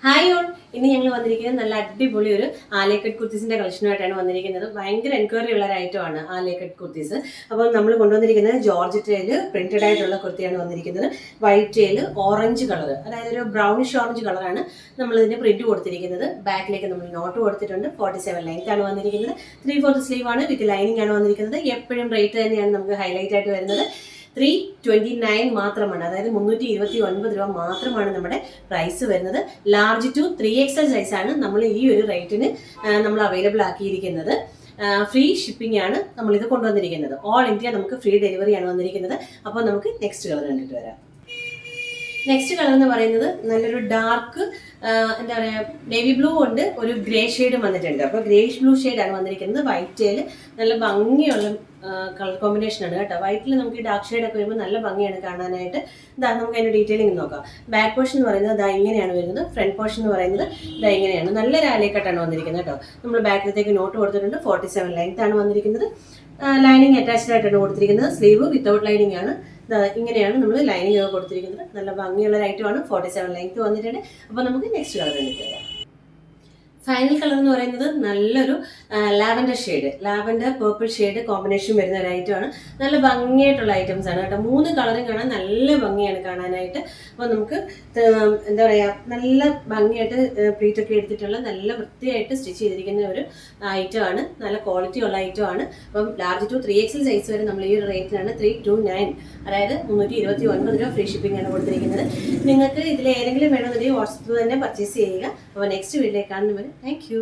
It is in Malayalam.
ഹായ് ഓൾ, ഇന്ന് ഞങ്ങൾ വന്നിരിക്കുന്നത് നല്ല അടിപൊളി ഒരു ആലിയ കുർത്തീസിന്റെ കളക്ഷനുമായിട്ടാണ് വന്നിരിക്കുന്നത്. ഭയങ്കര എൻക്വയറി ഉള്ള ഒരു ഐറ്റമാണ് ആലിയ കുർത്തീസ്. അപ്പോൾ നമ്മൾ കൊണ്ടുവന്നിരിക്കുന്നത് ജോർജറ്റയിൽ പ്രിന്റഡ് ആയിട്ടുള്ള കുർത്തിയാണ് വന്നിരിക്കുന്നത്. വൈറ്റ് ഓറഞ്ച് കളർ, അതായത് ഒരു ബ്രൗണിഷ് ഓറഞ്ച് കളറാണ് നമ്മൾ ഇതിന്റെ പ്രിന്റ് കൊടുത്തിരിക്കുന്നത്. ബാക്കിലേക്ക് നമ്മൾ നോട്ട് കൊടുത്തിട്ടുണ്ട്. 47 ലെങ്ത് ആണ് വന്നിരിക്കുന്നത്. 3/4 സ്ലീവ് ആണ്, വിത്ത് ലൈനിങ് ആണ് വന്നിരിക്കുന്നത്. എപ്പോഴും റേറ്റ് തന്നെയാണ് നമുക്ക് ഹൈലൈറ്റ് ആയിട്ട് വരുന്നത്. 329 മാത്രമാണ്, അതായത് 329 രൂപ മാത്രമാണ് നമ്മുടെ പ്രൈസ് വരുന്നത്. ലാർജ് ടു 3XL സൈസാണ് നമ്മൾ ഈ ഒരു റേറ്റിന് നമ്മൾ അവൈലബിൾ ആക്കിയിരിക്കുന്നത്. ഫ്രീ ഷിപ്പിംഗ് ആണ് നമ്മളിത് കൊണ്ടുവന്നിരിക്കുന്നത്. ഓൾ ഇന്ത്യ നമുക്ക് ഫ്രീ ഡെലിവറിയാണ് വന്നിരിക്കുന്നത്. അപ്പോൾ നമുക്ക് നെക്സ്റ്റ് കളർ കണ്ടിട്ട് വരാം. നെക്സ്റ്റ് കളർ എന്ന് പറയുന്നത് നല്ലൊരു ഡാർക്ക് എന്താ പറയുക, നേവി ബ്ലൂ ഉണ്ട്, ഒരു ഗ്രേ ഷെയ്ഡും വന്നിട്ടുണ്ട്. അപ്പോൾ ഗ്രേഷ് ബ്ലൂ ഷെയ്ഡാണ് വന്നിരിക്കുന്നത്. വൈറ്റിൽ നല്ല ഭംഗിയുള്ള കളർ കോമ്പിനേഷൻ ആണ് കേട്ടോ. വൈറ്റിൽ നമുക്ക് ഈ ഡാർക്ക് ഷെയ്ഡൊക്കെ വരുമ്പോൾ നല്ല ഭംഗിയാണ് കാണാനായിട്ട്. ഇതാ നമുക്ക് അതിൻ്റെ ഡീറ്റെയിലിംഗ് നോക്കാം. ബാക്ക് പോർഷൻ എന്ന് പറയുന്നത് ഇതാ ഇങ്ങനെയാണ് വരുന്നത്. ഫ്രണ്ട് പോർഷൻ എന്ന് പറയുന്നത് ഇതാ ഇങ്ങനെയാണ്. നല്ലൊരു ആലിയക്കട്ടാണ് വന്നിരിക്കുന്നത് കേട്ടോ. നമ്മൾ ബാക്കിലത്തേക്ക് നോട്ട് കൊടുത്തിട്ടുണ്ട്. 47 ലെങ്ത് ആണ് വന്നിരിക്കുന്നത്. ലൈനിങ് അറ്റാച്ച്ഡ് ആയിട്ടാണ് കൊടുത്തിരിക്കുന്നത്. സ്ലീവ് വിത്തൗട്ട് ലൈനിങ് ആണ്. ഇങ്ങനെയാണ് നമ്മൾ ലൈനിങ് ഒക്കെ കൊടുത്തിരിക്കുന്നത്. നല്ല ഭംഗിയുള്ള ഒരു ഐറ്റമാണ്. 47 ലെങ്ത് വന്നിട്ടുണ്ട്. അപ്പോൾ നമുക്ക് നെക്സ്റ്റ് കളർ കണ്ടിട്ട് വരാം. ഫൈനൽ കളർ എന്ന് പറയുന്നത് നല്ലൊരു lavender shade, lavender purple shade combination വരുന്ന ഒരു ഐറ്റമാണ്. നല്ല ഭംഗിയായിട്ടുള്ള ഐറ്റംസ് ആണ് കേട്ടോ. 3 കളറും കാണാൻ നല്ല ഭംഗിയാണ് കാണാനായിട്ട്. അപ്പോൾ നമുക്ക് എന്താ പറയുക, നല്ല ഭംഗിയായിട്ട് പ്ലീറ്റൊക്കെ എടുത്തിട്ടുള്ള നല്ല വൃത്തിയായിട്ട് സ്റ്റിച്ച് ചെയ്തിരിക്കുന്ന ഒരു ഐറ്റമാണ്. നല്ല ക്വാളിറ്റി ഉള്ള ഐറ്റമാണ്. അപ്പം ലാർജ് ടു 3XL സൈസ് വരെ നമ്മൾ ഈ ഒരു റേറ്റിനാണ് 329, അതായത് 329 രൂപ ഫ്രീ ഷിപ്പിംഗ് ആണ് കൊടുത്തിരിക്കുന്നത്. നിങ്ങൾക്ക് ഇതിൽ ഏതെങ്കിലും വേണമെന്നുണ്ടെങ്കിൽ വാട്സപ്പിൽ തന്നെ പർച്ചേസ് ചെയ്യുക. അപ്പോൾ നെക്സ്റ്റ് വീഡിയോയിൽ കാണുന്നവരെ താങ്ക് യു.